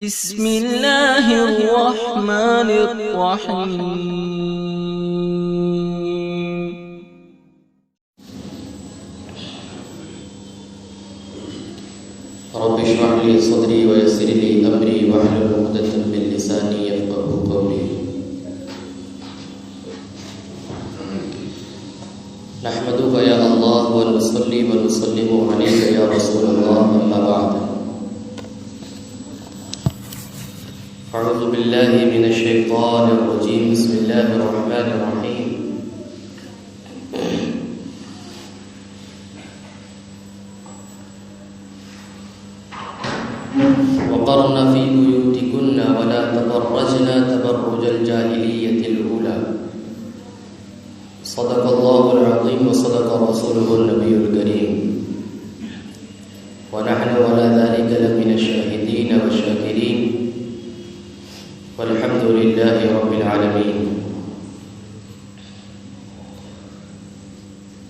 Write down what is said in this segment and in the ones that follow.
بسم اللہ الرحمن الرحیم رب اشرح لي صدري ويسر لي امري واحلل عقدة من لساني يفقهوا قولي. نحمدك يا الله ونصلي ونسلم عليك يا رسول الله، اما بعد. اعوذ بالله من الشيطان الرجيم. بسم الله الرحمن الرحيم. وقرن في بيوتكن ولا تبرجن تبرج الجاهلية الأولى. صدق الله العظيم وصدق رسوله النبي الكريم، ونحن على ذلك لمن الشاهدين والشاكرين، والحمد لله رب العالمين.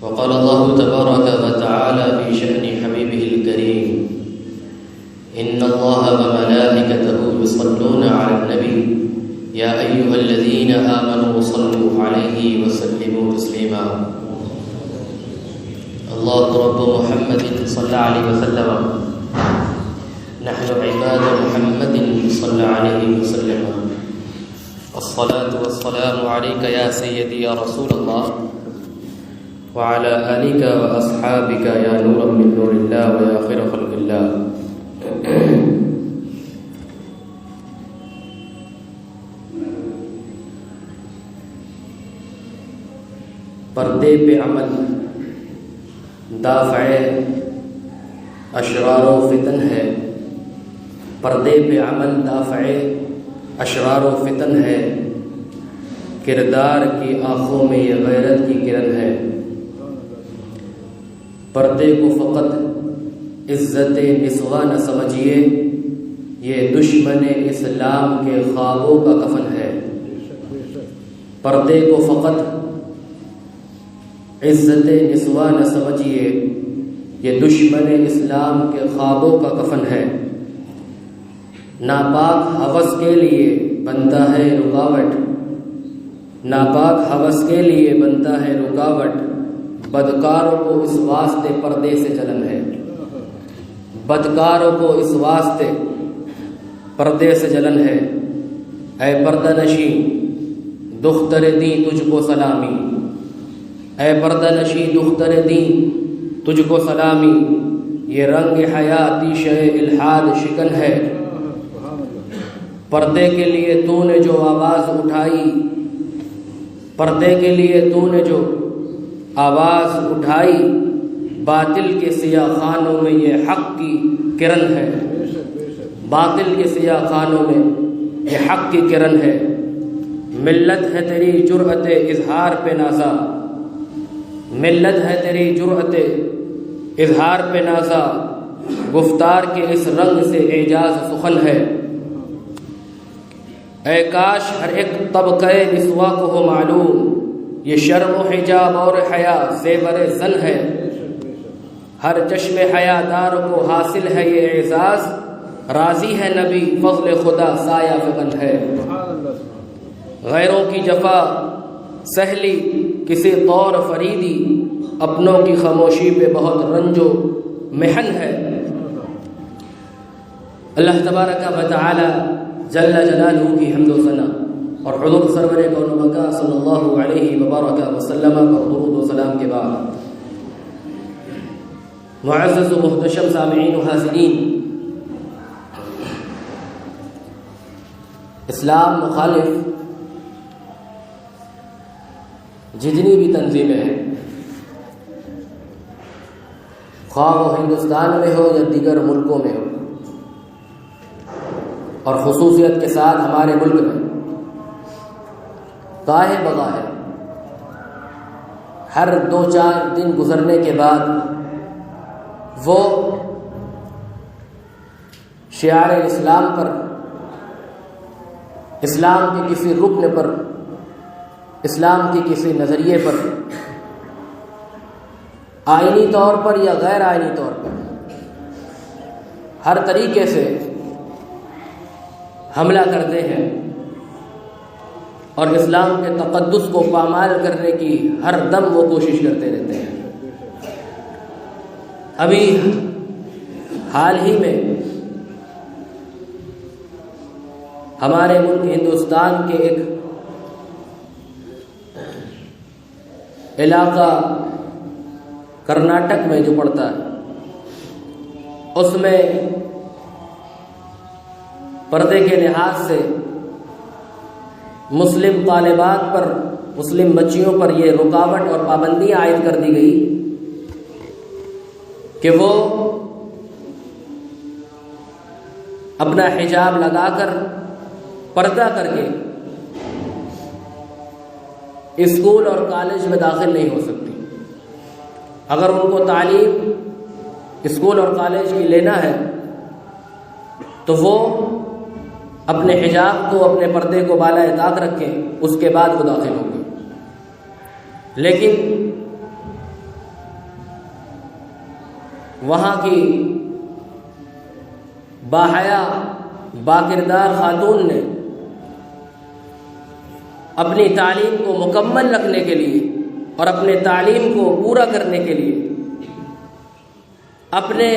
وقال الله تبارك وتعالى في شأن حبيبه الكريم: إن الله وملائكته يصلون على النبي يا أيها الذين آمنوا صلوا عليه وسلموا تسليما. الله رب محمد صلى عليه وسلم، نحن عباد محمد صلى عليه وسلم. الصلاة والسلام عليك يا سيدي يا رسول الله، وعلى آلك وأصحابك يا نورا من نور الله ويا خير خلق الله. پردے پہ عمل دافع اشرار و فتن ہے، پردے پہ عمل دافع اشرار و فتن ہے، کردار کی آنکھوں میں یہ غیرت کی کرن ہے. پردے کو فقط عزت نسواں نہ سمجھیے، یہ دشمن اسلام کے خوابوں کا کفن ہے. پردے کو فقط عزت نسواں نہ سمجھیے، یہ دشمن اسلام کے خوابوں کا کفن ہے. ناپاک ہوس کے لیے بنتا ہے رکاوٹ، ناپاک ہوس کے لیے بنتا ہے رکاوٹ. بدکاروں کو اس واسطے پردے سے جلن ہے، بدکاروں کو اس واسطے پردے سے جلن ہے. اے پردہ نشی دختر دیں تجھ کو سلامی، اے پردہ نشی دختر دیں تجھ کو سلامی. یہ رنگ حیاتی شے الحاد شکن ہے. پردے کے لیے تو نے جو آواز اٹھائی، پردے کے لیے تو نے جو آواز اٹھائی، باطل کے سیاہ خانوں میں یہ حق کی کرن ہے، باطل کے سیاہ خانوں میں یہ حق کی کرن ہے. ملت ہے تیری جرأت اظہار پہ نازا، ملت ہے تیری جرأت اظہار پہ نازا. گفتار کے اس رنگ سے اعجاز سخن ہے. اے کاش ہر ایک طبقہ نسواں کو ہو معلوم، یہ شرم و حجاب اور حیا زیور زن ہے. ہر چشم حیادار کو حاصل ہے یہ اعزاز، راضی ہے نبی فضل خدا سایہ فکن ہے. غیروں کی جفا سہلی کسی طور فریدی، اپنوں کی خاموشی پہ بہت رنج و محن ہے. اللہ تبارک و تعالی جل جلالہ کی حمد و ثنا اور حضور سرور کون و مکان صلی اللہ علیہ وبارک وسلم پر درود و سلام کے بعد، معزز و محتشم سامعین و حاضرین، اسلام مخالف جتنی بھی تنظیمیں ہیں، خواہ وہ ہندوستان میں ہو یا دیگر ملکوں میں ہو، اور خصوصیت کے ساتھ ہمارے ملک میں، گاہے بگاہے ہر 2-4 دن گزرنے کے بعد وہ شعار اسلام پر، اسلام کے کسی رکن پر، اسلام کے کسی نظریے پر، آئینی طور پر یا غیر آئینی طور پر ہر طریقے سے حملہ کرتے ہیں اور اسلام کے تقدس کو پامال کرنے کی ہر دم وہ کوشش کرتے رہتے ہیں۔ ابھی حال ہی میں ہمارے ملک ہندوستان کے ایک علاقہ کرناٹک میں جو پڑتا ہے، اس میں پردے کے لحاظ سے مسلم طالبات پر، مسلم بچیوں پر یہ رکاوٹ اور پابندیاں عائد کر دی گئی کہ وہ اپنا حجاب لگا کر، پردہ کر کے اسکول اور کالج میں داخل نہیں ہو سکتی۔ اگر ان کو تعلیم اسکول اور کالج کی لینا ہے تو وہ اپنے حجاب کو، اپنے پردے کو بالائے طاق رکھیں، اس کے بعد وہ داخل ہوں گے۔ لیکن وہاں کی باحیا باکردار خاتون نے اپنی تعلیم کو مکمل رکھنے کے لیے اور اپنے تعلیم کو پورا کرنے کے لیے اپنے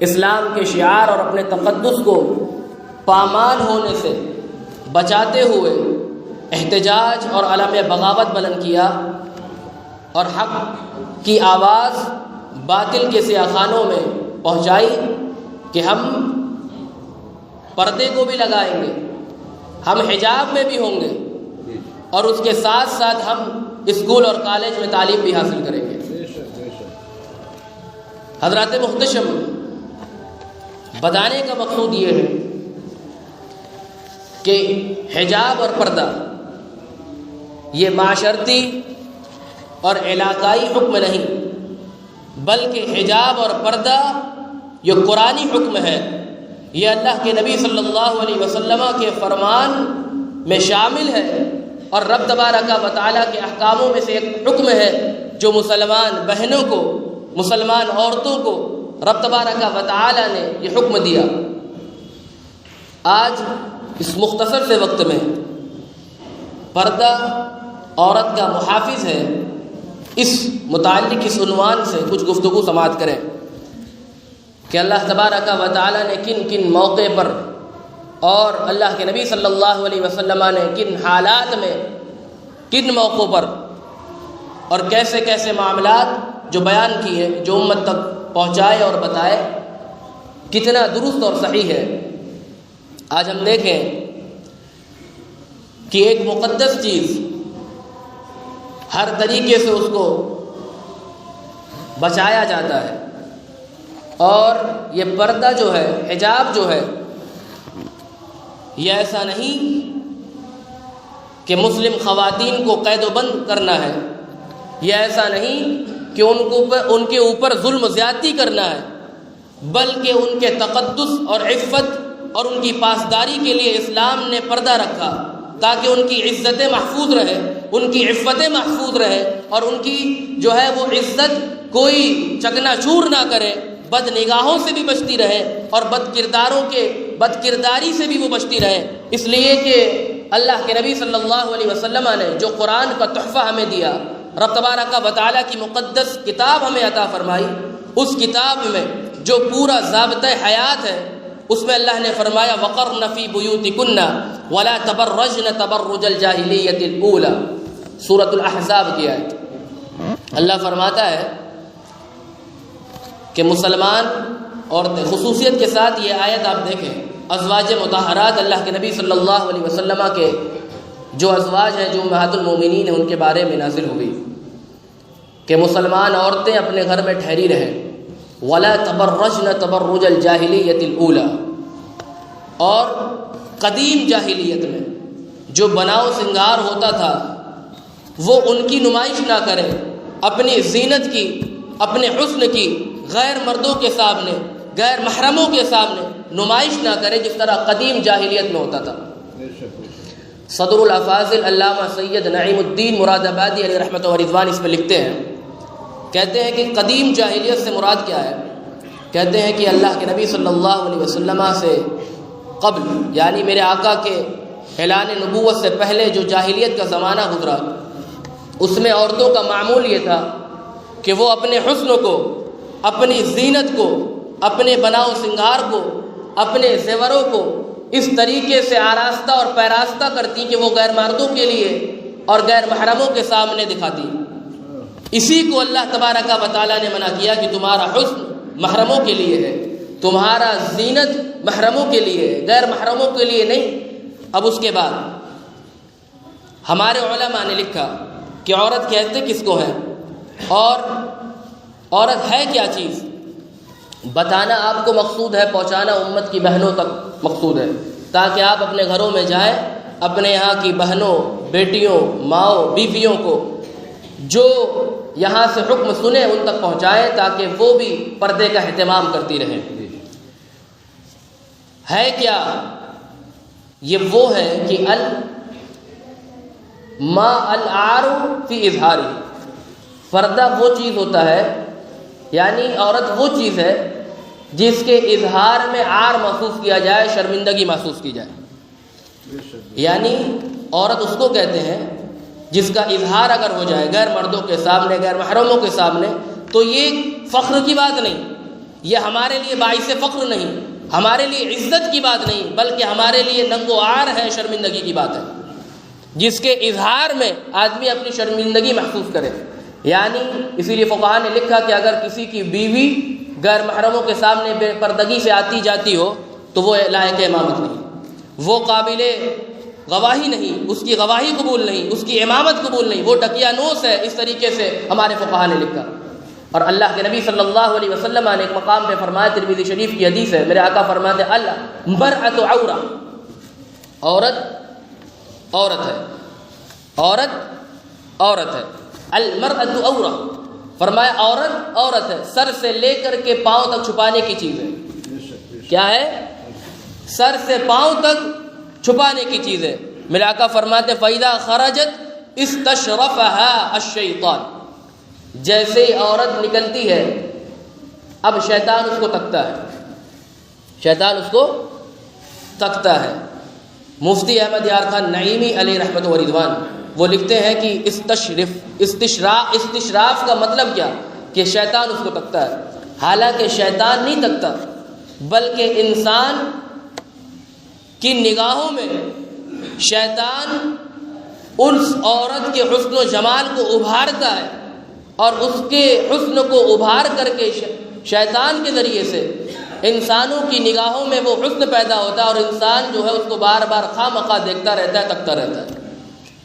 اسلام کے شعار اور اپنے تقدس کو پامال ہونے سے بچاتے ہوئے احتجاج اور علم بغاوت بلند کیا اور حق کی آواز باطل کے سیاخانوں میں پہنچائی کہ ہم پردے کو بھی لگائیں گے، ہم حجاب میں بھی ہوں گے، اور اس کے ساتھ ساتھ ہم اسکول اور کالج میں تعلیم بھی حاصل کریں گے۔ حضرات محتشم، بتانے کا مقصود یہ ہے کہ حجاب اور پردہ یہ معاشرتی اور علاقائی حکم نہیں، بلکہ حجاب اور پردہ یہ قرآنی حکم ہے، یہ اللہ کے نبی صلی اللہ علیہ وسلم کے فرمان میں شامل ہے، اور رب تبارک و تعالیٰ کے احکاموں میں سے ایک حکم ہے جو مسلمان بہنوں کو، مسلمان عورتوں کو رب تبارک و تعالیٰ نے یہ حکم دیا۔ آج اس مختصر سے وقت میں پردہ عورت کا محافظ ہے، اس متعلق اس عنوان سے کچھ گفتگو سماعت کریں کہ اللہ تبارک و تعالیٰ نے کن کن موقع پر اور اللہ کے نبی صلی اللہ علیہ وسلم نے کن حالات میں، کن موقعوں پر اور کیسے کیسے معاملات جو بیان کیے، جو امت تک پہنچائے اور بتائے، کتنا درست اور صحیح ہے۔ آج ہم دیکھیں کہ ایک مقدس چیز ہر طریقے سے اس کو بچایا جاتا ہے، اور یہ پردہ جو ہے، حجاب جو ہے، یہ ایسا نہیں کہ مسلم خواتین کو قید و بند کرنا ہے، یہ ایسا نہیں کہ ان کے اوپر ظلم و زیادتی کرنا ہے، بلکہ ان کے تقدس اور عفت اور ان کی پاسداری کے لیے اسلام نے پردہ رکھا تاکہ ان کی عزتیں محفوظ رہے، ان کی عفتیں محفوظ رہے، اور ان کی جو ہے وہ عزت کوئی چکنا چور نہ کرے، بد نگاہوں سے بھی بچتی رہے اور بدکرداری سے بھی وہ بچتی رہے۔ اس لیے کہ اللہ کے نبی صلی اللہ علیہ وسلم نے جو قرآن کا تحفہ ہمیں دیا، رب تبارک و تعالیٰ کی مقدس کتاب ہمیں عطا فرمائی، اس کتاب میں جو پورا ضابطۂ حیات ہے، اس میں اللہ نے فرمایا وَقَرْنَ فِي بُيُوتِكُنَّ وَلَا تَبَرَّجْنَ تَبَرُّجَ الْجَاهِلِيَّةِ الْأُولَى، سورۃ الاحزاب کی آیت۔ اللہ فرماتا ہے کہ مسلمان عورتیں، خصوصیت کے ساتھ یہ آیت آپ دیکھیں، ازواج مطہرات اللہ کے نبی صلی اللہ علیہ وسلم کے جو ازواج ہیں، جو امہات المومنین ہیں، ان کے بارے میں نازل ہوئی کہ مسلمان عورتیں اپنے گھر میں ٹھہری رہیں، وَلَا تَبَرَّجْنَ تَبَرُّجَ الْجَاهِلِيَّةِ الْأُولَى، اور قدیم جاہلیت میں جو بناؤ سنگار ہوتا تھا وہ ان کی نمائش نہ کریں، اپنی زینت کی، اپنے حسن کی غیر مردوں کے سامنے، غیر محرموں کے سامنے نمائش نہ کرے، جس طرح قدیم جاہلیت میں ہوتا تھا۔ صدر الافاضل علامہ سید نعیم الدین مراد آبادی علیہ رحمۃ و رضوان اس میں لکھتے ہیں، کہتے ہیں کہ قدیم جاہلیت سے مراد کیا ہے؟ کہتے ہیں کہ اللہ کے نبی صلی اللہ علیہ وسلم سے قبل، یعنی میرے آقا کے اعلان نبوت سے پہلے جو جاہلیت کا زمانہ گزرا، اس میں عورتوں کا معمول یہ تھا کہ وہ اپنے حسن کو، اپنی زینت کو، اپنے بناؤ سنگار کو، اپنے زیوروں کو اس طریقے سے آراستہ اور پیراستہ کرتی کہ وہ غیر مردوں کے لیے اور غیر محرموں کے سامنے دکھاتی۔ اسی کو اللہ تبارک و تعالیٰ نے منع کیا کہ تمہارا حسن محرموں کے لیے ہے، تمہارا زینت محرموں کے لیے ہے، غیر محرموں کے لیے نہیں۔ اب اس کے بعد ہمارے علماء نے لکھا کہ عورت کہتے کس کو ہے اور عورت ہے کیا چیز، بتانا آپ کو مقصود ہے، پہنچانا امت کی بہنوں تک مقصود ہے، تاکہ آپ اپنے گھروں میں جائیں، اپنے یہاں کی بہنوں، بیٹیوں، ماؤں، بیویوں کو جو یہاں سے حکم سنیں ان تک پہنچائیں، تاکہ وہ بھی پردے کا اہتمام کرتی رہیں۔ ہے کیا؟ یہ وہ ہے کہ ما العار فی اظہاری، پردہ وہ چیز ہوتا ہے، یعنی عورت وہ چیز ہے جس کے اظہار میں عار محسوس کیا جائے، شرمندگی محسوس کی جائے، یعنی عورت اس کو کہتے ہیں جس کا اظہار اگر ہو جائے غیر مردوں کے سامنے، غیر محرموں کے سامنے، تو یہ فخر کی بات نہیں، یہ ہمارے لیے باعث فخر نہیں، ہمارے لیے عزت کی بات نہیں، بلکہ ہمارے لیے ننگ و عار ہے، شرمندگی کی بات ہے، جس کے اظہار میں آدمی اپنی شرمندگی محسوس کرے۔ یعنی اسی لیے فقہاء نے لکھا کہ اگر کسی کی بیوی غیر محرموں کے سامنے بے پردگی سے آتی جاتی ہو تو وہ لائق امامت نہیں، وہ قابل گواہی نہیں، اس کی گواہی قبول نہیں، اس کی امامت قبول نہیں، وہ ڈکیانوس ہے، اس طریقے سے ہمارے فقہاء نے لکھا۔ اور اللہ کے نبی صلی اللہ علیہ وسلم نے ایک مقام پہ فرمایا، ترمذی شریف کی حدیث ہے، میرے آقا فرماتے ہیں المرأۃ عورہ، عورت عورت ہے، عورت عورت ہے، المرأۃ عورہ، فرمایا عورت عورت ہے، سر سے لے کر کے پاؤں تک چھپانے کی چیز ہے۔ کیا ہے؟ سر سے پاؤں تک چھپانے کی چیز ہے۔ میرے آقا فرماتے فَإِذَا خَرَجَتْ اسْتَشْرَفَهَا الشَّيْطَانُ، جیسے ہی عورت نکلتی ہے اب شیطان اس کو تکتا ہے، شیطان اس کو تکتا ہے۔ مفتی احمد یار خان نعیمی علیہ رحمت و رضوان وہ لکھتے ہیں کہ استشراف کا مطلب کیا کہ شیطان اس کو تکتا ہے، حالانکہ شیطان نہیں تکتا، بلکہ انسان کی نگاہوں میں شیطان اس عورت کے حسن و جمال کو ابھارتا ہے، اور اس کے حسن کو ابھار کر کے شیطان کے ذریعے سے انسانوں کی نگاہوں میں وہ حسن پیدا ہوتا ہے، اور انسان جو ہے اس کو بار بار خواہ مخواہ دیکھتا رہتا ہے، تکتا رہتا ہے۔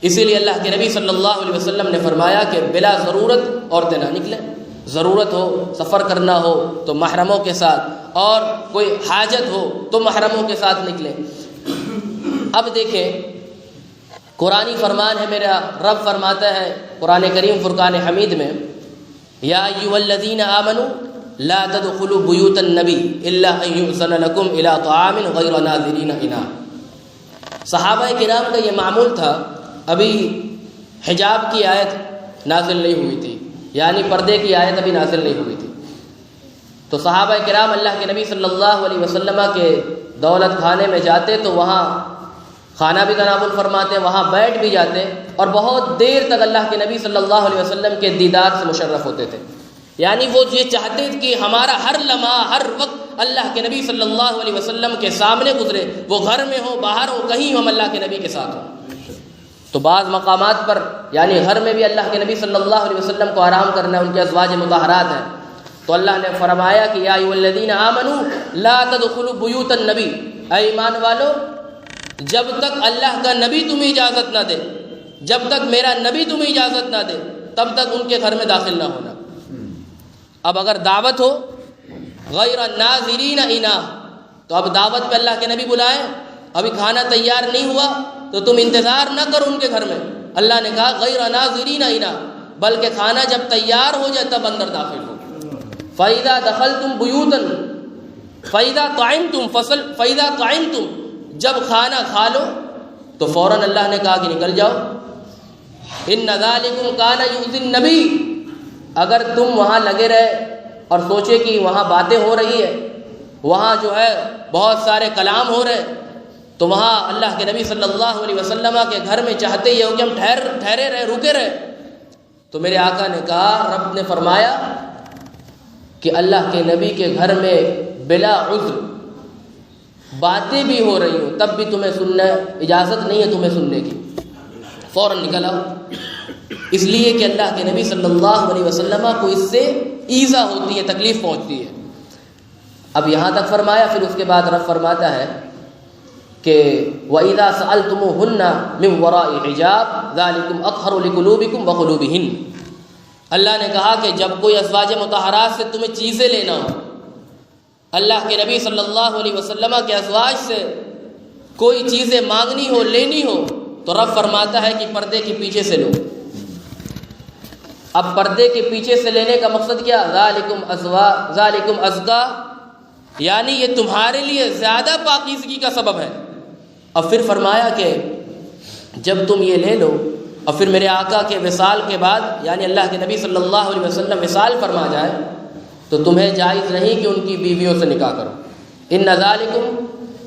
اسی لیے اللہ کے نبی صلی اللہ علیہ وسلم نے فرمایا کہ بلا ضرورت عورتیں نہ نکلیں، ضرورت ہو، سفر کرنا ہو تو محرموں کے ساتھ، اور کوئی حاجت ہو تو محرموں کے ساتھ نکلیں۔ اب دیکھیں قرآنی فرمان ہے، میرا رب فرماتا ہے قرآن کریم فرقان حمید میں، یا ایھا الذین آمنوا لا تدخلوا بیوت النبی الا ان یؤذن لکم الی طعام غیر ناظرین اناء۔ صحابہ کرام کا یہ معمول تھا، ابھی حجاب کی آیت نازل نہیں ہوئی تھی، یعنی پردے کی آیت ابھی نازل نہیں ہوئی تھی، تو صحابہ کرام اللہ کے نبی صلی اللہ علیہ وسلم کے دولت خانے میں جاتے تو وہاں کھانا بھی تناول فرماتے، وہاں بیٹھ بھی جاتے، اور بہت دیر تک اللہ کے نبی صلی اللہ علیہ وسلم کے دیدار سے مشرف ہوتے تھے۔ یعنی وہ یہ چاہتے تھے کہ ہمارا ہر لمحہ، ہر وقت اللہ کے نبی صلی اللہ علیہ وسلم کے سامنے گزرے، وہ گھر میں ہو، باہر ہو، کہیں ہم اللہ کے نبی کے ساتھ ہوں۔ تو بعض مقامات پر یعنی گھر میں بھی اللہ کے نبی صلی اللہ علیہ وسلم کو آرام کرنا، ان کے ازواج مطہرات ہیں، تو اللہ نے فرمایا کہ یا ایھا الذین آمنوا لا تدخلوا بیوت النبی، اے ایمان والو جب تک اللہ کا نبی تمہیں اجازت نہ دے، جب تک میرا نبی تمہیں اجازت نہ دے، تب تک ان کے گھر میں داخل نہ ہونا۔ اب اگر دعوت ہو غیر ناظرین اناء، تو اب دعوت پہ اللہ کے نبی بلائیں، ابھی کھانا تیار نہیں ہوا تو تم انتظار نہ کرو ان کے گھر میں، اللہ نے کہا غیر ناظرین اناء، بلکہ کھانا جب تیار ہو جائے تب اندر داخل ہو۔ فَإِذَا دَخَلْتُمْ بُيُوتًا فَإِذَا طَعِمْتُمْ، جب کھانا کھا لو تو فوراً اللہ نے کہا کہ نکل جاؤ۔ إِنَّ ذَلِكُمْ كَانَ يُؤْذِي النَّبِيَّ، اگر تم وہاں لگے رہے اور سوچے کہ وہاں باتیں ہو رہی ہے، وہاں جو ہے بہت سارے کلام ہو رہے، تو وہاں اللہ کے نبی صلی اللہ علیہ وسلم کے گھر میں چاہتے یہ ہو کہ ہم ٹھہرے رہے، رکے رہے، تو میرے آقا نے کہا، رب نے فرمایا کہ اللہ کے نبی کے گھر میں بلا عذر باتیں بھی ہو رہی ہوں تب بھی تمہیں سننا اجازت نہیں ہے تمہیں سننے کی، فوراً نکل آؤ، اس لیے کہ اللہ کے نبی صلی اللہ علیہ وسلم کو اس سے ایذا ہوتی ہے، تکلیف پہنچتی ہے۔ اب یہاں تک فرمایا، پھر اس کے بعد رب فرماتا ہے کہ وَإِذَا سَأَلْتُمُوهُنَّ مِنْ وَرَاءِ حِجَابٍ ذَلِكُمْ أَطْهَرُ لِقُلُوبِكُمْ وَقُلُوبِهِنَّ۔ اللہ نے کہا کہ جب کوئی ازواج مطہرات سے تمہیں چیزیں لینا ہو، اللہ کے نبی صلی اللہ علیہ وسلم کے ازواج سے کوئی چیزیں مانگنی ہو، لینی ہو، تو رب فرماتا ہے کہ پردے کے پیچھے سے لو۔ اب پردے کے پیچھے سے لینے کا مقصد کیا؟ ذالکم ازکا، یعنی یہ تمہارے لیے زیادہ پاکیزگی کا سبب ہے۔ اب پھر فرمایا کہ جب تم یہ لے لو اور پھر میرے آقا کے وصال کے بعد یعنی اللہ کے نبی صلی اللہ علیہ وسلم وصال فرما جائے تو تمہیں جائز نہیں کہ ان کی بیویوں سے نکاح کرو۔ ان ذالکم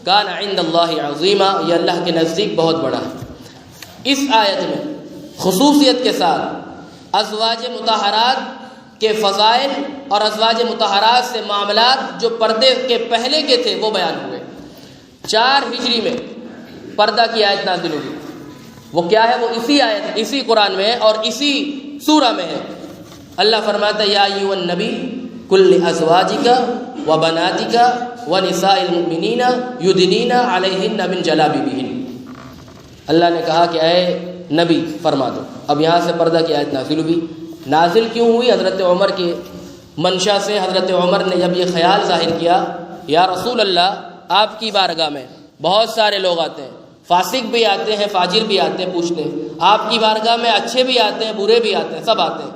کان عند اللہ عظیما، یہ اللہ کے نزدیک بہت بڑا ہے۔ اس آیت میں خصوصیت کے ساتھ ازواج مطہرات کے فضائل اور ازواج مطہرات سے معاملات جو پردے کے پہلے کے تھے وہ بیان ہوئے۔ 4 ہجری میں پردہ کی آیت نازل ہوئی، وہ کیا ہے؟ وہ اسی آیت، اسی قرآن میں ہے اور اسی سورہ میں ہے۔ اللہ فرماتا ہے یا ایھا النبی کل ازواجک و بناتک و نساء المؤمنین یدنین علیہن من جلابیبہن۔ اللہ نے کہا کہ اے نبی فرما دو۔ اب یہاں سے پردہ کی آیت نازل ہوئی۔ نازل کیوں ہوئی؟ حضرت عمر کی منشا سے حضرت عمر نے جب یہ خیال ظاہر کیا، یا رسول اللہ آپ کی بارگاہ میں بہت سارے لوگ آتے ہیں، فاسق بھی آتے ہیں، فاجر بھی آتے ہیں، پوچھتے ہیں، آپ کی بارگاہ میں اچھے بھی آتے ہیں، برے بھی آتے ہیں، سب آتے ہیں،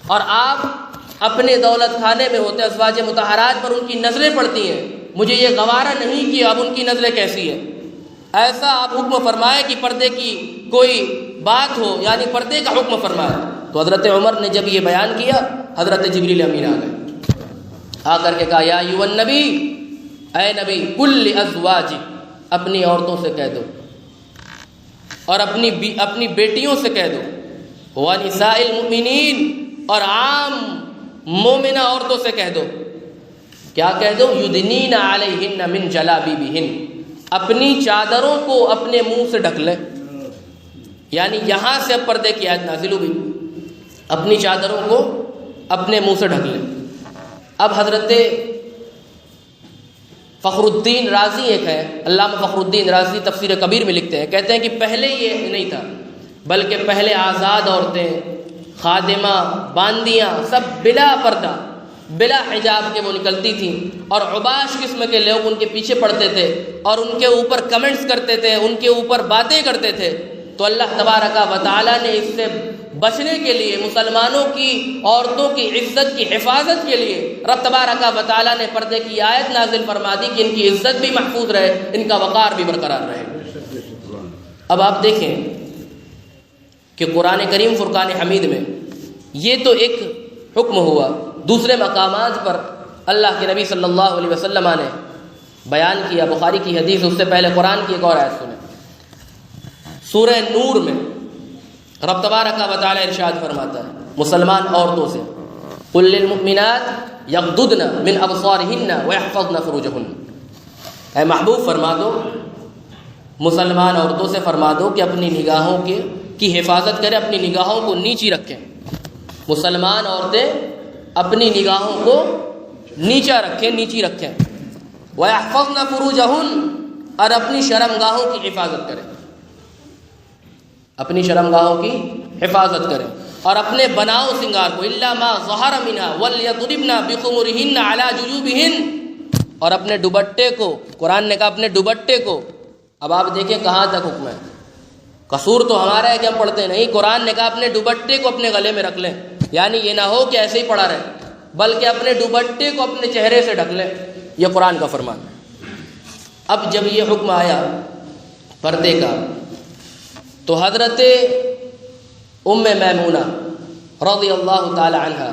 اور آپ اپنے دولت خانے میں ہوتے ہیں، ازواج مطہرات پر ان کی نظریں پڑتی ہیں، مجھے یہ گوارا نہیں کہ اب ان کی نظریں کیسی ہیں، ایسا آپ حکم فرمائے کہ پردے کی کوئی بات ہو، یعنی پردے کا حکم فرمائے۔ تو حضرت عمر نے جب یہ بیان کیا، حضرت جبریل امین آ گئے، آ کر کے کہا یا ایھا النبی، اے نبی، کل ازواجک، اپنی عورتوں سے کہہ دو اور اپنی بیٹیوں سے کہہ دو، ونساء المؤمنین، اور عام مومنہ عورتوں سے کہہ دو، کیا کہہ دو؟ یدنین علیہن من جلابیبہن، اپنی چادروں کو اپنے منہ سے ڈھک لیں، یعنی یہاں سے اب پردے کی آیت نازل ہوئی، اپنی چادروں کو اپنے منہ سے ڈھک لیں۔ اب حضرت فخر الدین رازی ایک ہے، علامہ فخر الدین رازی تفسیر کبیر میں لکھتے ہیں، کہتے ہیں کہ پہلے یہ نہیں تھا، بلکہ پہلے آزاد عورتیں، خادمہ، باندیاں سب بلا پردہ، بلا حجاب کے وہ نکلتی تھیں، اور عباش قسم کے لوگ ان کے پیچھے پڑتے تھے اور ان کے اوپر کمنٹس کرتے تھے، ان کے اوپر باتیں کرتے تھے۔ تو اللہ تبارک و تعالیٰ نے اس سے بچنے کے لیے، مسلمانوں کی عورتوں کی عزت کی حفاظت کے لیے رب تبارک و تعالیٰ نے پردے کی آیت نازل فرما دی کہ ان کی عزت بھی محفوظ رہے، ان کا وقار بھی برقرار رہے۔ اب آپ دیکھیں کہ قرآن کریم فرقان حمید میں یہ تو ایک حکم ہوا، دوسرے مقامات پر اللہ کے نبی صلی اللہ علیہ وسلم نے بیان کیا۔ بخاری کی حدیث، اس سے پہلے قرآن کی ایک اور آیت سنیں، سورہ نور میں رب تبارک و تعالی ارشاد فرماتا ہے مسلمان عورتوں سے، قل للمؤمنات یغضضن من ابصارهن ويحفظن فروجهن، اے محبوب فرما دو، مسلمان عورتوں سے فرما دو کہ اپنی نگاہوں کی حفاظت کریں، اپنی نگاہوں کو نیچی رکھیں۔ مسلمان عورتیں اپنی نگاہوں کو نیچا رکھیں، نیچی رکھیں، ويحفظن فروجهن، اور اپنی شرمگاہوں کی حفاظت کریں، اپنی شرمگاہوں کی حفاظت کریں، اور اپنے بناؤ سنگار کو، الا ما ظہر منها وليضربن بخمرهن على جيوبهن، اور اپنے دوپٹے کو، قرآن نے کہا اپنے دوپٹے کو۔ اب آپ دیکھیں کہاں تک حکم ہے، قصور تو ہمارا ہے کہ ہم پڑھتے نہیں، قرآن نے کہا اپنے دوپٹے کو اپنے گلے میں رکھ لیں، یعنی یہ نہ ہو کہ ایسے ہی پڑا رہے، بلکہ اپنے دوپٹے کو اپنے چہرے سے ڈھک لیں، یہ قرآن کا فرمان ہے۔ اب جب یہ حکم آیا پردے کا، تو حضرت ام میمونہ رضی اللہ تعالی عنہ،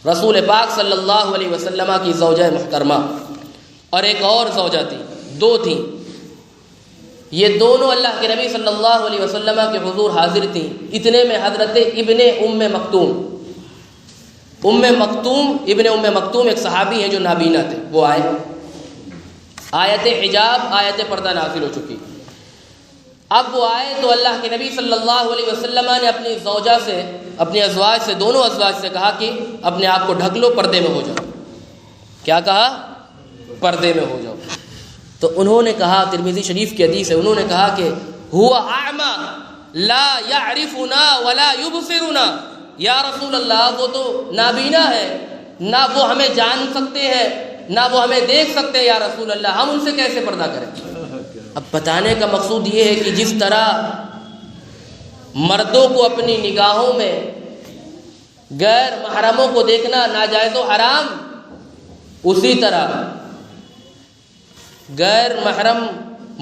رسول پاک صلی اللہ علیہ وسلم کی زوجہ محترمہ، اور ایک اور زوجہ تھی، 2 تھیں، یہ دونوں اللہ کے نبی صلی اللہ علیہ وسلم کے حضور حاضر تھیں. اتنے میں حضرت ابن ام مکتوم ایک صحابی ہیں جو نابینا تھے، وہ آئے. آیت حجاب، آیت پردہ نازل ہو چکی. اب وہ آئے تو اللہ کے نبی صلی اللہ علیہ وسلم نے اپنی زوجہ سے، اپنے ازواج سے، دونوں ازواج سے کہا کہ اپنے آپ کو ڈھک لو، پردے میں ہو جاؤ. کیا کہا؟ پردے میں ہو جاؤ. تو انہوں نے کہا، ترمذی شریف کی حدیث ہے، انہوں نے کہا کہ ہوا اعمی لا یعرفنا ولا یبصرنا. یا رسول اللہ، وہ تو نابینا ہے، نہ وہ ہمیں جان سکتے ہیں نہ وہ ہمیں دیکھ سکتے ہیں. یا رسول اللہ، ہم ان سے کیسے پردہ کریں؟ اب بتانے کا مقصود یہ ہے کہ جس طرح مردوں کو اپنی نگاہوں میں غیر محرموں کو دیکھنا ناجائز و حرام، اسی طرح غیر محرم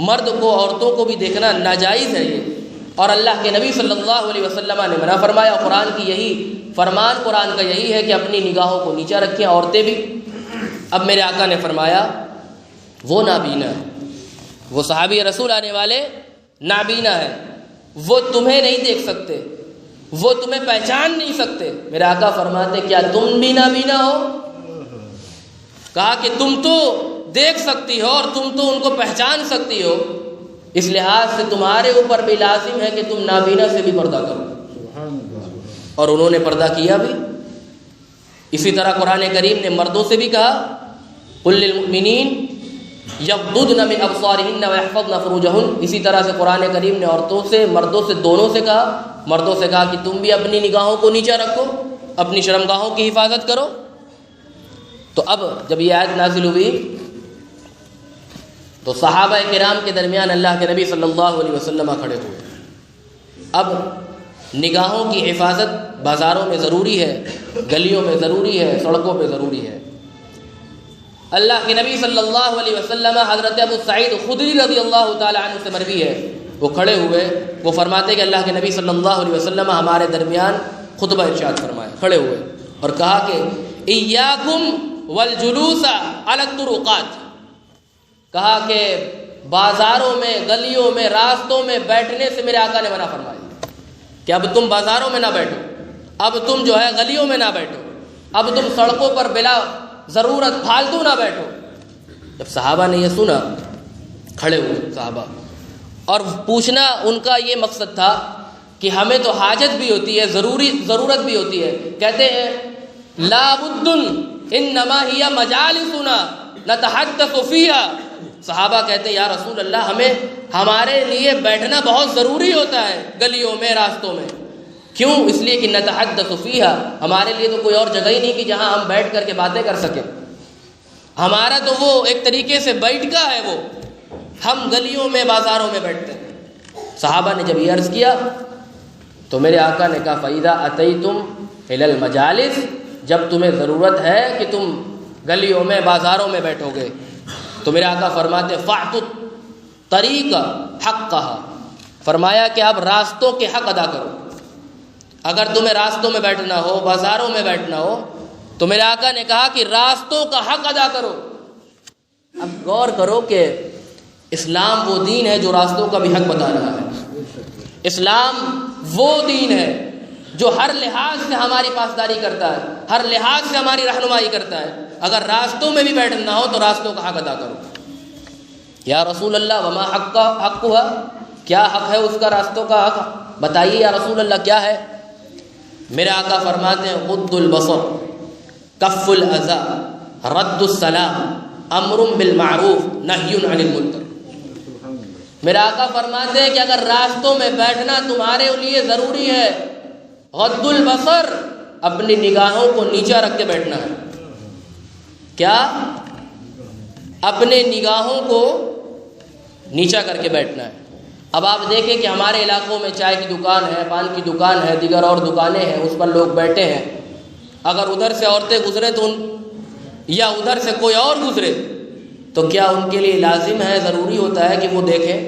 مرد کو، عورتوں کو بھی دیکھنا ناجائز ہے یہ. اور اللہ کے نبی صلی اللہ علیہ وسلم نے منع فرمایا. قرآن کی یہی فرمان، قرآن کا یہی ہے کہ اپنی نگاہوں کو نیچا رکھیں، عورتیں بھی. اب میرے آقا نے فرمایا وہ نابینا ہے، وہ صحابی رسول آنے والے نابینا ہے، وہ تمہیں نہیں دیکھ سکتے، وہ تمہیں پہچان نہیں سکتے. میرے آقا فرماتے کیا تم بھی نابینا ہو؟ کہا کہ تم تو دیکھ سکتی ہو اور تم تو ان کو پہچان سکتی ہو، اس لحاظ سے تمہارے اوپر بھی لازم ہے کہ تم نابینا سے بھی پردہ کرو. اور انہوں نے پردہ کیا بھی. اسی طرح قرآن کریم نے مردوں سے بھی کہا قل للمؤمنین یغضضن من ابصارہن ویحفظن فروجہن. اسی طرح سے قرآن کریم نے عورتوں سے، مردوں سے، دونوں سے کہا. مردوں سے کہا کہ تم بھی اپنی نگاہوں کو نیچا رکھو، اپنی شرمگاہوں کی حفاظت کرو. تو اب جب یہ آیت نازل ہوئی تو صحابہ کرام کے درمیان اللہ کے نبی صلی اللہ علیہ وسلم کھڑے ہوئے. اب نگاہوں کی حفاظت بازاروں میں ضروری ہے، گلیوں میں ضروری ہے، سڑکوں پہ ضروری ہے. اللہ کے نبی صلی اللہ علیہ وسلم، حضرت ابو سعید خدری رضی اللہ تعالی عنہ سے مروی ہے، وہ کھڑے ہوئے، وہ فرماتے کہ اللہ کے نبی صلی اللہ علیہ وسلم ہمارے درمیان خطبہ ارشاد فرمائے، کھڑے ہوئے اور کہا کہ ایاکم والجلوس علی الطرقات. کہا کہ بازاروں میں، گلیوں میں، راستوں میں بیٹھنے سے میرے آقا نے منع فرمایا کہ اب تم بازاروں میں نہ بیٹھو، اب تم جو ہے گلیوں میں نہ بیٹھو، اب تم سڑکوں پر بلا ضرورت پھالتو نہ بیٹھو. جب صحابہ نے یہ سنا، کھڑے ہوئے صحابہ، اور پوچھنا ان کا یہ مقصد تھا کہ ہمیں تو حاجت بھی ہوتی ہے، ضرورت بھی ہوتی ہے. کہتے ہیں لا بد انما ہی مجالسنا نتحدث فیہا. صحابہ کہتے ہیں یا رسول اللہ، ہمارے لیے بیٹھنا بہت ضروری ہوتا ہے گلیوں میں، راستوں میں. کیوں؟ اس لیے کہ نتحدث فیہا، ہمارے لیے تو کوئی اور جگہ ہی نہیں کہ جہاں ہم بیٹھ کر کے باتیں کر سکیں. ہمارا تو وہ ایک طریقے سے بیٹھکا ہے، وہ ہم گلیوں میں، بازاروں میں بیٹھتے ہیں. صحابہ نے جب یہ عرض کیا تو میرے آقا نے کہا فَإِذَا أَتَيْتُمْ إِلَى الْمَجَالِسِ، جب تمہیں ضرورت ہے کہ تم گلیوں میں، بازاروں میں بیٹھو گے تو میرے آقا فرماتے فَاعْتُوا الطَّرِيقَ حَقَّهَا. فرمایا کہ آپ راستوں کے حق ادا کرو. اگر تمہیں راستوں میں بیٹھنا ہو، بازاروں میں بیٹھنا ہو تو میرے آقا نے کہا کہ راستوں کا حق ادا کرو. اب غور کرو کہ اسلام وہ دین ہے جو راستوں کا بھی حق بتا رہا ہے. اسلام وہ دین ہے جو ہر لحاظ سے ہماری پاسداری کرتا ہے، ہر لحاظ سے ہماری رہنمائی کرتا ہے. اگر راستوں میں بھی بیٹھنا ہو تو راستوں کا حق ادا کرو. یا رسول اللہ وما حق ہوا، کیا حق ہے اس کا، راستوں کا حق بتائیے یا رسول اللہ کیا ہے. میرے آقا فرماتے ہیں غض البصر، کف الاذى، رد السلام، امر بالمعروف، نہی عن المنکر. میرے آقا فرماتے ہیں کہ اگر راستوں میں بیٹھنا تمہارے لیے ضروری ہے، غض البصر، اپنی نگاہوں کو نیچا رکھ کے بیٹھنا ہے. کیا؟ اپنے نگاہوں کو نیچا کر کے بیٹھنا ہے. اب آپ دیکھیں کہ ہمارے علاقوں میں چائے کی دکان ہے، پان کی دکان ہے، دیگر اور دکانیں ہیں، اس پر لوگ بیٹھے ہیں. اگر ادھر سے عورتیں گزرے تو یا ادھر سے کوئی اور گزرے تو کیا ان کے لیے لازم ہے، ضروری ہوتا ہے کہ وہ دیکھیں؟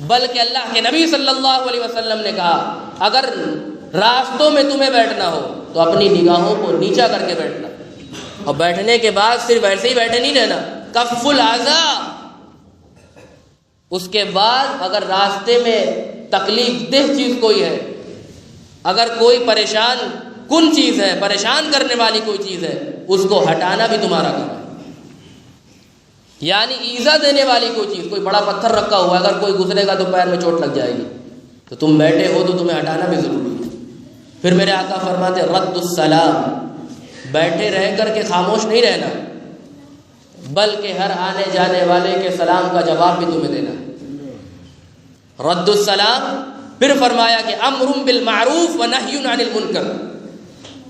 بلکہ اللہ کے نبی صلی اللہ علیہ وسلم نے کہا اگر راستوں میں تمہیں بیٹھنا ہو تو اپنی نگاہوں کو نیچا کر کے بیٹھنا. اور بیٹھنے کے بعد صرف ایسے ہی بیٹھے نہیں رہنا، کف الاذى، اس کے بعد اگر راستے میں تکلیف دہ چیز کوئی ہے، اگر کوئی پریشان کن چیز ہے، پریشان کرنے والی کوئی چیز ہے، اس کو ہٹانا بھی تمہارا کام ہے۔ یعنی ایذا دینے والی کوئی چیز، کوئی بڑا پتھر رکھا ہوا ہے، اگر کوئی گزرے گا تو پیر میں چوٹ لگ جائے گی، تو تم بیٹھے ہو تو تمہیں ہٹانا بھی ضروری ہے۔ پھر میرے آقا فرماتے رد السلام، بیٹھے رہ کر کے خاموش نہیں رہنا، بلکہ ہر آنے جانے والے کے سلام کا جواب بھی تمہیں دینا ہے۔ رد السلام، پھر فرمایا کہ امر بالمعروف و نہی عن المنکر،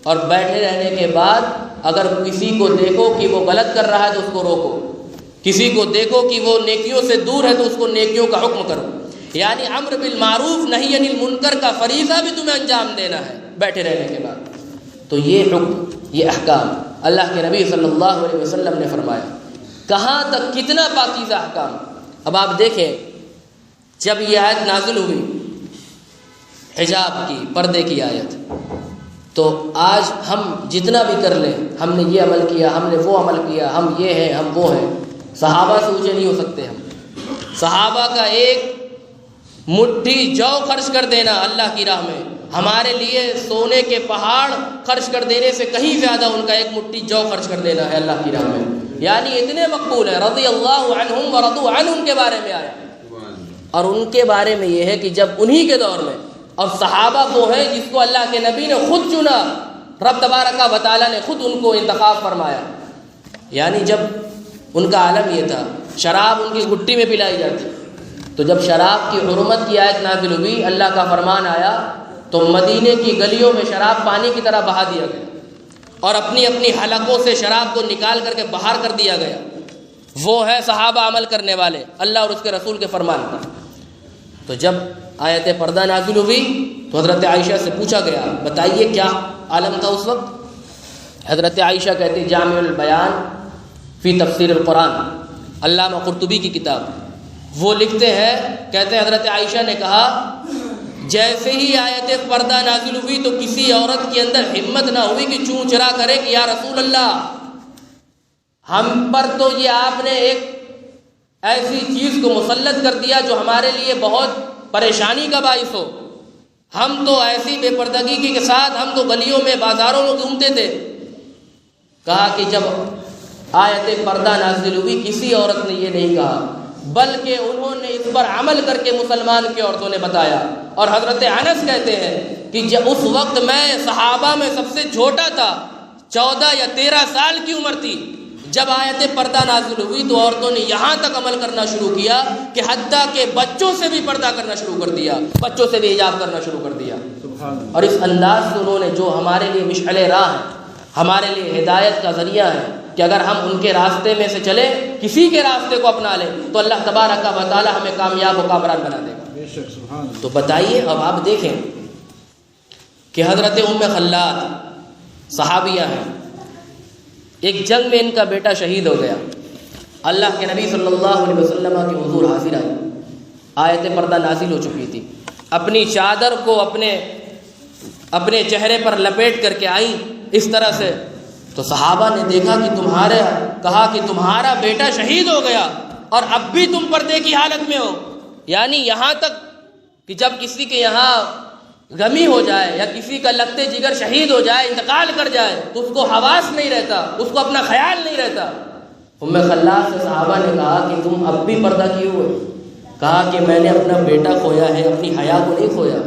اور بیٹھے رہنے کے بعد اگر کسی کو دیکھو کہ وہ غلط کر رہا ہے تو اس کو روکو، کسی کو دیکھو کہ وہ نیکیوں سے دور ہے تو اس کو نیکیوں کا حکم کرو۔ یعنی امر بالمعروف نہی عن المنکر کا فریضہ بھی تمہیں انجام دینا ہے بیٹھے رہنے کے بعد۔ تو یہ حکم، یہ احکام اللہ کے نبی صلی اللہ علیہ وسلم نے فرمایا۔ کہاں تک، کتنا پاکیزہ احکام۔ اب آپ دیکھیں جب یہ آیت نازل ہوئی حجاب کی، پردے کی آیت، تو آج ہم جتنا بھی کر لیں، ہم نے یہ عمل کیا، ہم نے وہ عمل کیا، ہم یہ ہیں، ہم وہ ہیں، صحابہ سے اونچے نہیں ہو سکتے ہم۔ صحابہ کا ایک مٹھی جو خرچ کر دینا اللہ کی راہ میں ہمارے لیے سونے کے پہاڑ خرچ کر دینے سے کہیں زیادہ ان کا ایک مٹھی جو خرچ کر دینا ہے اللہ کی راہ میں۔ یعنی اتنے مقبول ہیں، رضی اللہ عنہم ورضوا عنہ ان کے بارے میں آیا۔ اور ان کے بارے میں یہ ہے کہ جب انہی کے دور میں، اور صحابہ وہ ہیں جس کو اللہ کے نبی نے خود چنا، رب تبارک و تعالیٰ نے خود ان کو انتخاب فرمایا۔ یعنی جب ان کا عالم یہ تھا، شراب ان کی گٹی میں پلائی جاتی، تو جب شراب کی حرمت کی آیت نازل ہوئی، اللہ کا فرمان آیا، تو مدینے کی گلیوں میں شراب پانی کی طرح بہا دیا گیا، اور اپنی اپنی حلقوں سے شراب کو نکال کر کے باہر کر دیا گیا۔ وہ ہے صحابہ عمل کرنے والے اللہ اور اس کے رسول کے فرمان پر۔ تو جب آیت پردہ نازل ہوئی تو حضرت عائشہ سے پوچھا گیا، بتائیے کیا عالم تھا اس وقت؟ حضرت عائشہ کہتی جامع البیان فی تفسیر القرآن، علامہ قرطبی کی کتاب، وہ لکھتے ہیں، کہتے ہیں حضرت عائشہ نے کہا جیسے ہی آیت پردہ نازل ہوئی تو کسی عورت کے اندر ہمت نہ ہوئی کہ چوں چرا کرے کہ یا رسول اللہ، ہم پر تو یہ آپ نے ایک ایسی چیز کو مسلط کر دیا جو ہمارے لیے بہت پریشانی کا باعث ہو۔ ہم تو ایسی بے پردگی کے ساتھ ہم تو گلیوں میں بازاروں میں گھومتے تھے۔ کہا کہ جب آیت پردہ نازل ہوئی کسی عورت نے یہ نہیں کہا، بلکہ انہوں نے اس پر عمل کر کے مسلمان کی عورتوں نے بتایا۔ اور حضرت انس کہتے ہیں کہ جب اس وقت میں صحابہ میں سب سے چھوٹا تھا، 14 یا 13 سال کی عمر تھی، جب آیت پردہ نازل ہوئی تو عورتوں نے یہاں تک عمل کرنا شروع کیا کہ حتیٰ کہ بچوں سے بھی پردہ کرنا شروع کر دیا، بچوں سے بھی حجاب کرنا شروع کر دیا۔ اور اس انداز سے انہوں نے جو ہمارے لیے مشعل راہ ہے، ہمارے لیے ہدایت کا ذریعہ ہے کہ اگر ہم ان کے راستے میں سے چلیں، کسی کے راستے کو اپنا لیں، تو اللہ تبارک و تعالی ہمیں کامیاب و کامران بنا دے گا۔ تو بتائیے، اب آپ دیکھیں کہ حضرت ام خلاد صحابیہ ہیں، ایک جنگ میں ان کا بیٹا شہید ہو گیا، اللہ کے نبی صلی اللہ علیہ وسلم کے حضور حاضر آئی، آیت پردہ نازل ہو چکی تھی، اپنی چادر کو اپنے چہرے پر لپیٹ کر کے آئی اس طرح سے۔ تو صحابہ نے دیکھا کہ کہا کہ تمہارا بیٹا شہید ہو گیا اور اب بھی تم پردے کی حالت میں ہو۔ یعنی یہاں تک کہ جب کسی کے یہاں غمی ہو جائے یا کسی کا لگتے جگر شہید ہو جائے، انتقال کر جائے، تو اس کو حواس نہیں رہتا، اس کو اپنا خیال نہیں رہتا۔ ام خلاد سے صحابہ نے کہا کہ تم اب بھی پردہ کیے ہوئے؟ کہا کہ میں نے اپنا بیٹا کھویا ہے، اپنی حیا کو نہیں کھویا۔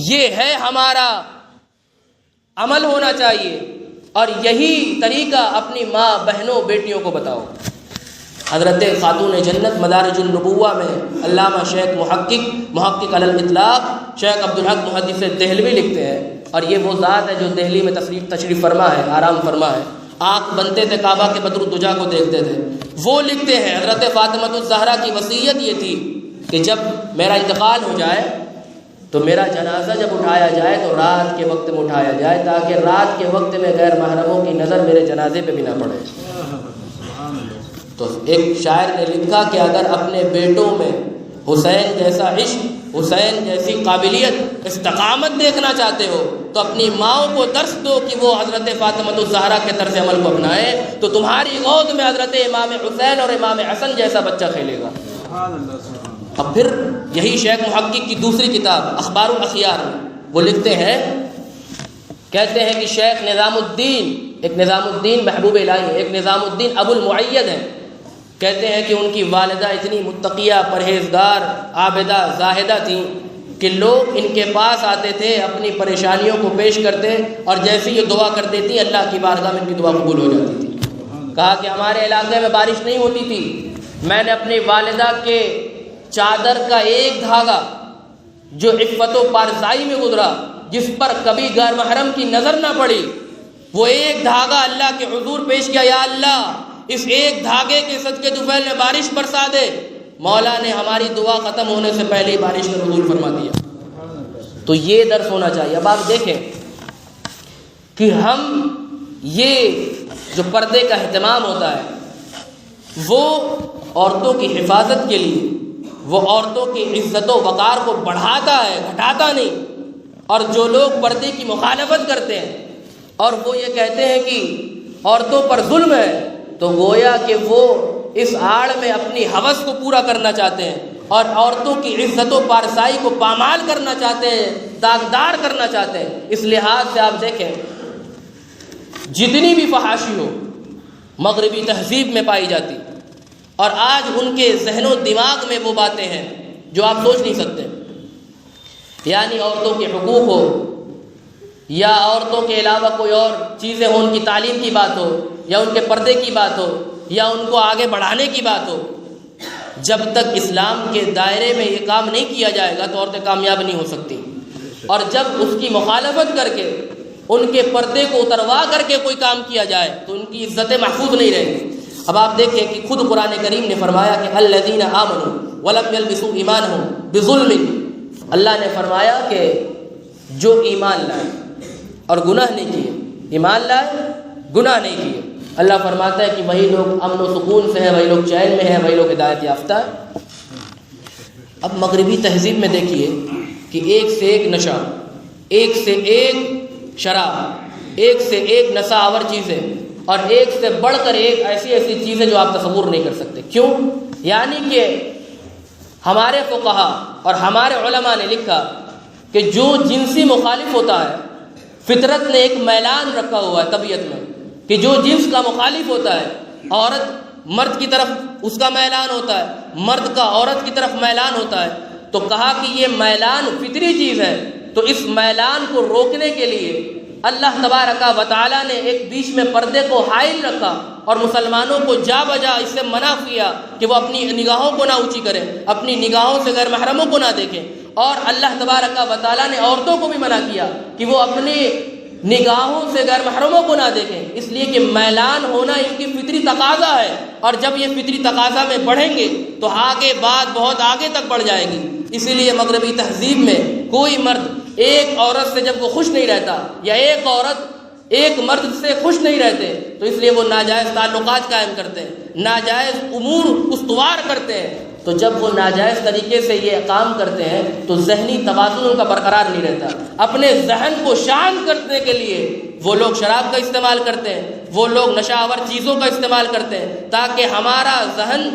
یہ ہے ہمارا عمل ہونا چاہیے، اور یہی طریقہ اپنی ماں، بہنوں، بیٹیوں کو بتاؤ۔ حضرت خاتون جنت مدارج النبوہ میں علامہ شیخ محقق علی الاطلاق شیخ عبدالحق محدث دہلوی لکھتے ہیں، اور یہ وہ ذات ہے جو دہلی میں تشریف فرما ہے، آرام فرما ہے، آنکھ بنتے تھے کعبہ کے بدر الدجا کو دیکھتے تھے۔ وہ لکھتے ہیں حضرت فاطمہ الزہرا کی وصیت یہ تھی کہ جب میرا انتقال ہو جائے تو میرا جنازہ جب اٹھایا جائے تو رات کے وقت میں اٹھایا جائے، تاکہ رات کے وقت میں غیر محرموں کی نظر میرے جنازے پہ بھی نہ پڑے۔ تو ایک شاعر نے لکھا کہ اگر اپنے بیٹوں میں حسین جیسا عشق، حسین جیسی قابلیت، استقامت دیکھنا چاہتے ہو تو اپنی ماؤں کو درس دو کہ وہ حضرت فاطمہ الزہرا کے طرز عمل کو اپنائے، تو تمہاری گود میں حضرت امام حسین اور امام حسن جیسا بچہ کھیلے گا۔ اب پھر یہی شیخ محقق کی دوسری کتاب اخبار الاخیار میں وہ لکھتے ہیں، کہتے ہیں کہ شیخ نظام الدین، ایک نظام الدین محبوب الہی، ایک نظام الدین ابو المعید ہیں، کہتے ہیں کہ ان کی والدہ اتنی متقیہ، پرہیزگار، عابدہ، زاہدہ تھیں کہ لوگ ان کے پاس آتے تھے، اپنی پریشانیوں کو پیش کرتے اور جیسی یہ دعا کرتے تھیں اللہ کی بارگاہ میں ان کی دعا قبول ہو جاتی تھی۔ کہا کہ ہمارے علاقے میں بارش نہیں ہوتی تھی، میں نے اپنی والدہ کے چادر کا ایک دھاگا جو عفت و پارسائی میں گزرا، جس پر کبھی غیر محرم کی نظر نہ پڑی، وہ ایک دھاگا اللہ کے حضور پیش کیا، یا اللہ اس ایک دھاگے کے صدقے طفیل میں بارش برسا دے۔ مولا نے ہماری دعا ختم ہونے سے پہلے ہی بارش کا نزول فرما دیا۔ تو یہ درس ہونا چاہیے۔ اب آپ دیکھیں کہ ہم یہ جو پردے کا اہتمام ہوتا ہے وہ عورتوں کی حفاظت کے لیے، وہ عورتوں کی عزت و وقار کو بڑھاتا ہے، گھٹاتا نہیں۔ اور جو لوگ پردے کی مخالفت کرتے ہیں اور وہ یہ کہتے ہیں کہ عورتوں پر ظلم ہے، تو گویا کہ وہ اس آڑ میں اپنی ہوس کو پورا کرنا چاہتے ہیں اور عورتوں کی عزت و پارسائی کو پامال کرنا چاہتے ہیں، داغدار کرنا چاہتے ہیں۔ اس لحاظ سے آپ دیکھیں جتنی بھی فحاشی ہو مغربی تہذیب میں پائی جاتی، اور آج ان کے ذہن و دماغ میں وہ باتیں ہیں جو آپ سوچ نہیں سکتے، یعنی عورتوں کے حقوق ہو یا عورتوں کے علاوہ کوئی اور چیزیں ہوں، ان کی تعلیم کی بات ہو یا ان کے پردے کی بات ہو یا ان کو آگے بڑھانے کی بات ہو، جب تک اسلام کے دائرے میں یہ کام نہیں کیا جائے گا تو عورتیں کامیاب نہیں ہو سکتی۔ اور جب اس کی مخالفت کر کے ان کے پردے کو اتروا کر کے کوئی کام کیا جائے تو ان کی عزتیں محفوظ نہیں رہیں گی۔ اب آپ دیکھیں کہ خود قرآن کریم نے فرمایا کہ الذین آمنوا ولم یلبسوا ایمانہم بظلم، اللہ نے فرمایا کہ جو ایمان لائے اور گناہ نہیں کیے، ایمان لائے گناہ نہیں کیے، اللہ فرماتا ہے کہ وہی لوگ امن و سکون سے ہیں، وہی لوگ چین میں ہیں، وہی لوگ ہدایت یافتہ ہیں۔ اب مغربی تہذیب میں دیکھیے کہ ایک سے ایک نشہ، ایک سے ایک شراب، ایک سے ایک نشہ آور چیزیں، اور ایک سے بڑھ کر ایک ایسی ایسی چیزیں جو آپ تصور نہیں کر سکتے۔ کیوں؟ یعنی کہ ہمارے فقہا اور ہمارے علماء نے لکھا کہ جو جنسی مخالف ہوتا ہے، فطرت نے ایک میلان رکھا ہوا ہے طبیعت میں کہ جو جنس کا مخالف ہوتا ہے، عورت مرد کی طرف اس کا میلان ہوتا ہے، مرد کا عورت کی طرف میلان ہوتا ہے، تو کہا کہ یہ میلان فطری چیز ہے، تو اس میلان کو روکنے کے لیے اللہ تبارک و تعالیٰ نے ایک بیچ میں پردے کو حائل رکھا اور مسلمانوں کو جا بجا اس سے منع کیا کہ وہ اپنی نگاہوں کو نہ اونچی کریں، اپنی نگاہوں سے غیر محرموں کو نہ دیکھیں۔ اور اللہ تبارک و تعالیٰ نے عورتوں کو بھی منع کیا کہ وہ اپنی نگاہوں سے غیر محرموں کو نہ دیکھیں، اس لیے کہ میلان ہونا ان کی فطری تقاضا ہے، اور جب یہ فطری تقاضا میں بڑھیں گے تو آگے بات بہت آگے تک بڑھ جائے گی۔ اسی لیے مغربی تہذیب میں کوئی مرد ایک عورت سے جب وہ خوش نہیں رہتا یا ایک عورت ایک مرد سے خوش نہیں رہتے تو اس لیے وہ ناجائز تعلقات قائم کرتے ہیں، ناجائز امور استوار کرتے ہیں۔ تو جب وہ ناجائز طریقے سے یہ کام کرتے ہیں تو ذہنی توازن ان کا برقرار نہیں رہتا۔ اپنے ذہن کو شانت کرنے کے لیے وہ لوگ شراب کا استعمال کرتے ہیں، وہ لوگ نشہ آور چیزوں کا استعمال کرتے ہیں تاکہ ہمارا ذہن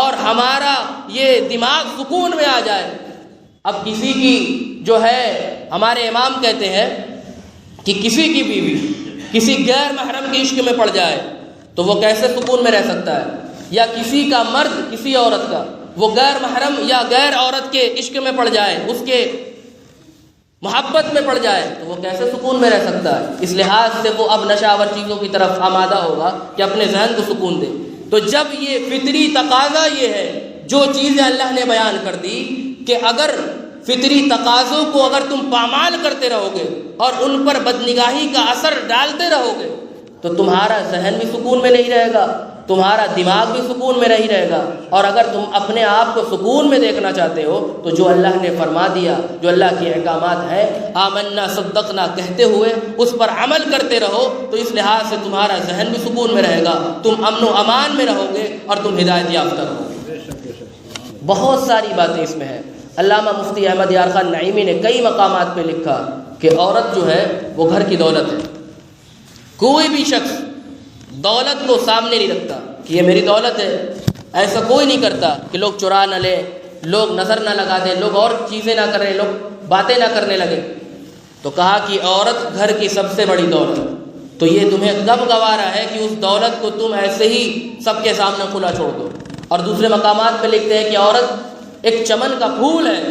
اور ہمارا یہ دماغ سکون میں آ جائے۔ اب کسی کی جو ہے، ہمارے امام کہتے ہیں کہ کسی کی بیوی کسی غیر محرم کے عشق میں پڑ جائے تو وہ کیسے سکون میں رہ سکتا ہے، یا کسی کا مرد کسی عورت کا وہ غیر محرم یا غیر عورت کے عشق میں پڑ جائے، اس کے محبت میں پڑ جائے تو وہ کیسے سکون میں رہ سکتا ہے۔ اس لحاظ سے وہ اب نشہ آور چیزوں کی طرف آمادہ ہوگا کہ اپنے ذہن کو سکون دے۔ تو جب یہ فطری تقاضا یہ ہے، جو چیزیں اللہ نے بیان کر دی کہ اگر فطری تقاضوں کو اگر تم پامال کرتے رہو گے اور ان پر بدنگاہی کا اثر ڈالتے رہو گے تو تمہارا ذہن بھی سکون میں نہیں رہے گا، تمہارا دماغ بھی سکون میں نہیں رہے گا۔ اور اگر تم اپنے آپ کو سکون میں دیکھنا چاہتے ہو تو جو اللہ نے فرما دیا، جو اللہ کے احکامات ہیں، آمنا صدقنا کہتے ہوئے اس پر عمل کرتے رہو، تو اس لحاظ سے تمہارا ذہن بھی سکون میں رہے گا، تم امن و امان میں رہو گے اور تم ہدایت یافتہ رہو گے۔ بہت ساری باتیں اس میں ہیں۔ علامہ مفتی احمد یار خان نعیمی نے کئی مقامات پہ لکھا کہ عورت جو ہے وہ گھر کی دولت ہے۔ کوئی بھی شخص دولت کو سامنے نہیں رکھتا کہ یہ میری دولت ہے، ایسا کوئی نہیں کرتا کہ لوگ چرا نہ لیں، لوگ نظر نہ لگا دیں، لوگ اور چیزیں نہ کریں، لوگ باتیں نہ کرنے لگیں۔ تو کہا کہ عورت گھر کی سب سے بڑی دولت، تو یہ تمہیں کب گوارا ہے کہ اس دولت کو تم ایسے ہی سب کے سامنے کھلا چھوڑ دو۔ اور دوسرے مقامات پہ لکھتے ہیں کہ عورت ایک چمن کا پھول ہے،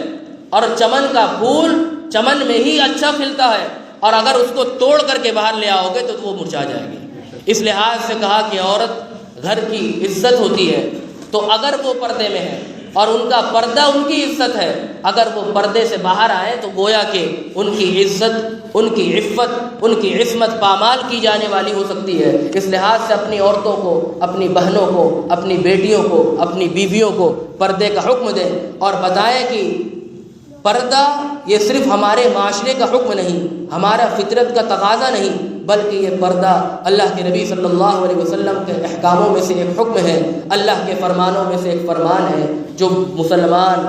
اور چمن کا پھول چمن میں ہی اچھا کھلتا ہے، اور اگر اس کو توڑ کر کے باہر لے آؤ گے تو وہ مرجھا جائے گی۔ اس لحاظ سے کہا کہ عورت گھر کی عزت ہوتی ہے، تو اگر وہ پردے میں ہے اور ان کا پردہ ان کی عزت ہے، اگر وہ پردے سے باہر آئیں تو گویا کہ ان کی عزت، ان کی عفت، ان کی عصمت پامال کی جانے والی ہو سکتی ہے۔ اس لحاظ سے اپنی عورتوں کو، اپنی بہنوں کو، اپنی بیٹیوں کو، اپنی بیویوں کو پردے کا حکم دیں، اور بتائیں کہ پردہ یہ صرف ہمارے معاشرے کا حکم نہیں، ہمارا فطرت کا تقاضا نہیں، بلکہ یہ پردہ اللہ کے نبی صلی اللہ علیہ وسلم کے احکاموں میں سے ایک حکم ہے، اللہ کے فرمانوں میں سے ایک فرمان ہے، جو مسلمان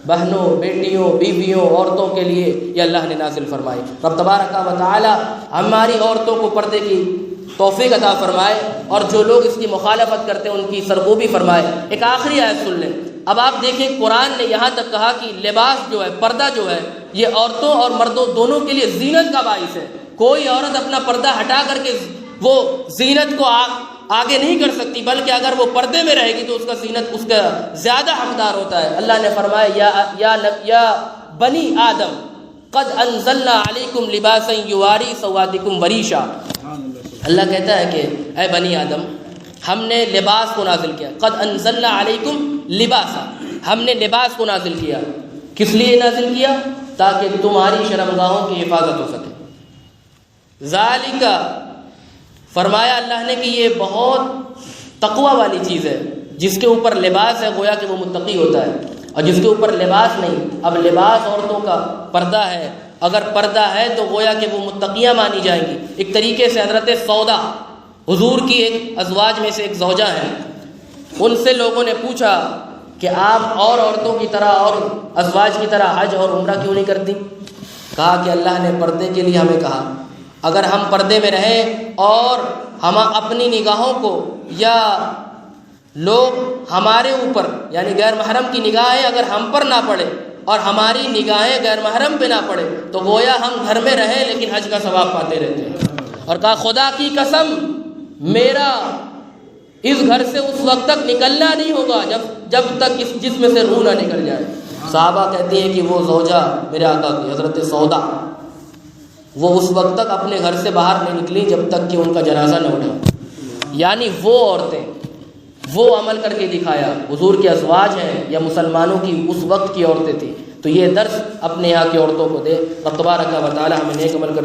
بہنوں، بیٹیوں، بیویوں، عورتوں کے لیے یہ اللہ نے نازل فرمائے۔ رب تبارک و تعالی ہماری عورتوں کو پردے کی توفیق عطا فرمائے، اور جو لوگ اس کی مخالفت کرتے ہیں ان کی سرکوبی فرمائے۔ ایک آخری آیت سن لیں۔ اب آپ دیکھیں قرآن نے یہاں تک کہا کہ لباس جو ہے، پردہ جو ہے، یہ عورتوں اور مردوں دونوں کے لیے زینت کا باعث ہے۔ کوئی عورت اپنا پردہ ہٹا کر کے وہ زینت کو آگے نہیں کر سکتی، بلکہ اگر وہ پردے میں رہے گی تو اس کا زینت اس کا زیادہ حقدار ہوتا ہے۔ اللہ نے فرمایا یا بنی آدم قد انزلنا علیکم لباسا یواری سواتکم وریشا۔ اللہ کہتا ہے کہ اے بنی آدم، ہم نے لباس کو نازل کیا۔ قد انزلنا علیکم لباسا، ہم نے لباس کو نازل کیا۔ کس لیے نازل کیا؟ تاکہ تمہاری شرمگاہوں کی حفاظت ہو سکے۔ ذالک، فرمایا اللہ نے کہ یہ بہت تقوی والی چیز ہے۔ جس کے اوپر لباس ہے گویا کہ وہ متقی ہوتا ہے، اور جس کے اوپر لباس نہیں، اب لباس عورتوں کا پردہ ہے، اگر پردہ ہے تو گویا کہ وہ متقیاں مانی جائیں گی۔ ایک طریقے سے حضرت سودا حضور کی ایک ازواج میں سے ایک زوجہ ہیں، ان سے لوگوں نے پوچھا کہ آپ اور عورتوں کی طرح اور ازواج کی طرح حج اور عمرہ کیوں نہیں کرتی؟ کہا کہ اللہ نے پردے کے لیے ہمیں کہا، اگر ہم پردے میں رہیں اور ہم اپنی نگاہوں کو یا لوگ ہمارے اوپر یعنی غیر محرم کی نگاہیں اگر ہم پر نہ پڑے اور ہماری نگاہیں غیر محرم پہ نہ پڑے تو گویا ہم گھر میں رہیں لیکن حج کا ثواب پاتے رہتے ہیں۔ اور کہا خدا کی قسم میرا اس گھر سے اس وقت تک نکلنا نہیں ہوگا جب تک اس جسم سے روح نہ نکل جائے۔ صحابہ کہتے ہیں کہ وہ زوجہ میرے آقا کی حضرت سودا، وہ اس وقت تک اپنے گھر سے باہر نہیں نکلی جب تک کہ ان کا جنازہ نہ اٹھا۔ یعنی وہ عورتیں وہ عمل کر کے دکھایا، حضور کے ازواج ہیں یا مسلمانوں کی اس وقت کی عورتیں تھیں، تو یہ درس اپنے یہاں کی عورتوں کو دے۔ رب تبارک و تعالی ہمیں نیک عمل کر